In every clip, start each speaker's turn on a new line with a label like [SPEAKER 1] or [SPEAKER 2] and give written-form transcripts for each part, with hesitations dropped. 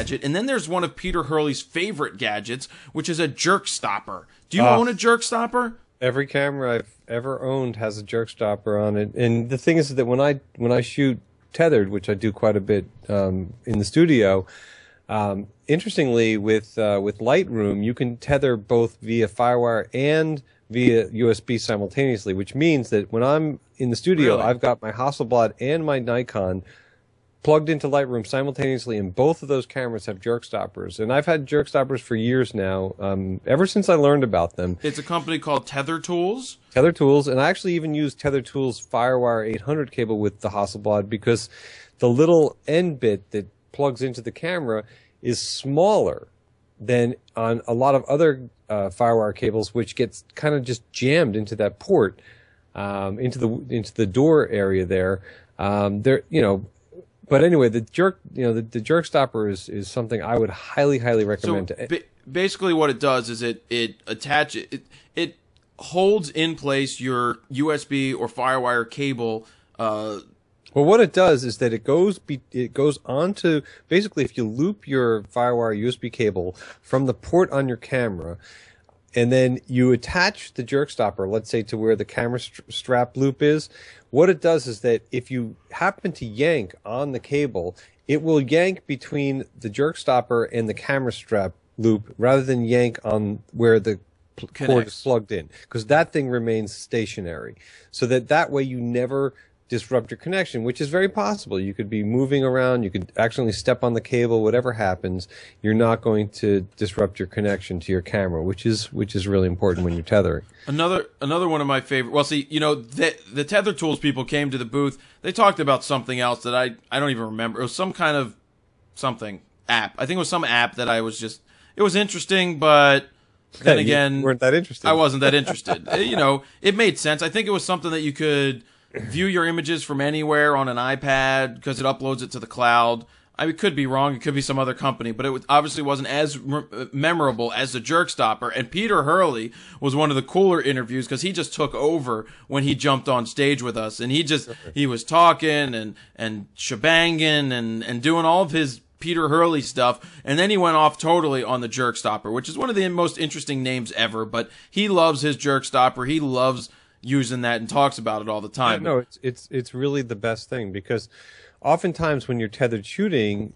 [SPEAKER 1] gadget, and then there's one of Peter Hurley's favorite gadgets, which is a JerkStopper. Do you own a JerkStopper?
[SPEAKER 2] Every camera I've ever owned has a JerkStopper on it, and the thing is that when I shoot tethered, which I do quite a bit in the studio, interestingly with Lightroom you can tether both via FireWire and via USB simultaneously, which means that when I'm in the studio,
[SPEAKER 1] Really?
[SPEAKER 2] I've got my Hasselblad and my Nikon plugged into Lightroom simultaneously, and both of those cameras have JerkStoppers. And I've had JerkStoppers for years now, ever since I learned about them.
[SPEAKER 1] It's a company called Tether Tools.
[SPEAKER 2] Tether Tools, and I actually even use Tether Tools FireWire 800 cable with the Hasselblad because the little end bit that plugs into the camera is smaller than on a lot of other FireWire cables, which gets kind of just jammed into that port, into the door area there. But anyway, the JerkStopper is something I would highly recommend.
[SPEAKER 1] So basically, what it does is it holds in place your USB or FireWire cable.
[SPEAKER 2] Well, what it does is that it goes onto, basically, if you loop your FireWire USB cable from the port on your camera, and then you attach the JerkStopper, let's say, to where the camera strap loop is, what it does is that if you happen to yank on the cable, it will yank between the JerkStopper and the camera strap loop rather than yank on where the cord is plugged in, because that thing remains stationary. So that way you never disrupt your connection, which is very possible. You could be moving around, you could accidentally step on the cable, whatever happens, you're not going to disrupt your connection to your camera, which is really important when you're tethering. Another
[SPEAKER 1] one of my favorite, well, see, the Tether Tools people came to the booth, they talked about something else that I don't even remember. It was some kind of app. I think it was some app that I was just, it was interesting, but then again,
[SPEAKER 2] you weren't that interested.
[SPEAKER 1] I wasn't that interested. It made sense. I think it was something that you could view your images from anywhere on an iPad because it uploads it to the cloud. I could be wrong. It could be some other company, but it obviously wasn't as memorable as the JerkStopper. And Peter Hurley was one of the cooler interviews because he just took over when he jumped on stage with us, and he was talking and shebanging and doing all of his Peter Hurley stuff, and then he went off totally on the JerkStopper, which is one of the most interesting names ever. But he loves his JerkStopper. He loves using that and talks about it all the time.
[SPEAKER 2] No, it's really the best thing, because oftentimes when you're tethered shooting,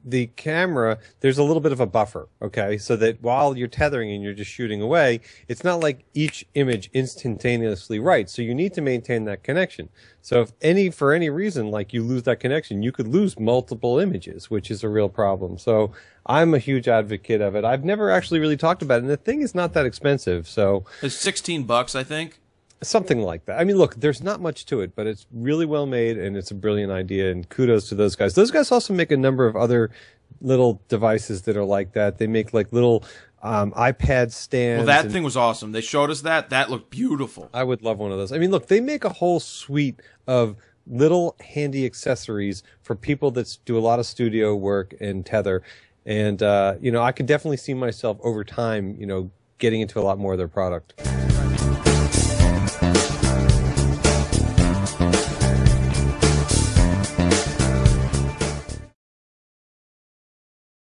[SPEAKER 2] the camera, there's a little bit of a buffer, okay? So that while you're tethering and you're just shooting away, it's not like each image instantaneously writes. So you need to maintain that connection. So if for any reason, like you lose that connection, you could lose multiple images, which is a real problem. So I'm a huge advocate of it. I've never actually really talked about it, and the thing is not that expensive. So
[SPEAKER 1] it's $16, I think.
[SPEAKER 2] Something like that. I mean, look, there's not much to it, but it's really well made, and it's a brilliant idea, and kudos to those guys. Those guys also make a number of other little devices that are like that. They make like little iPad stands.
[SPEAKER 1] Well, that thing was awesome. They showed us that. That looked beautiful.
[SPEAKER 2] I would love one of those. I mean, look, they make a whole suite of little handy accessories for people that do a lot of studio work and tether. And, I could definitely see myself over time, getting into a lot more of their product.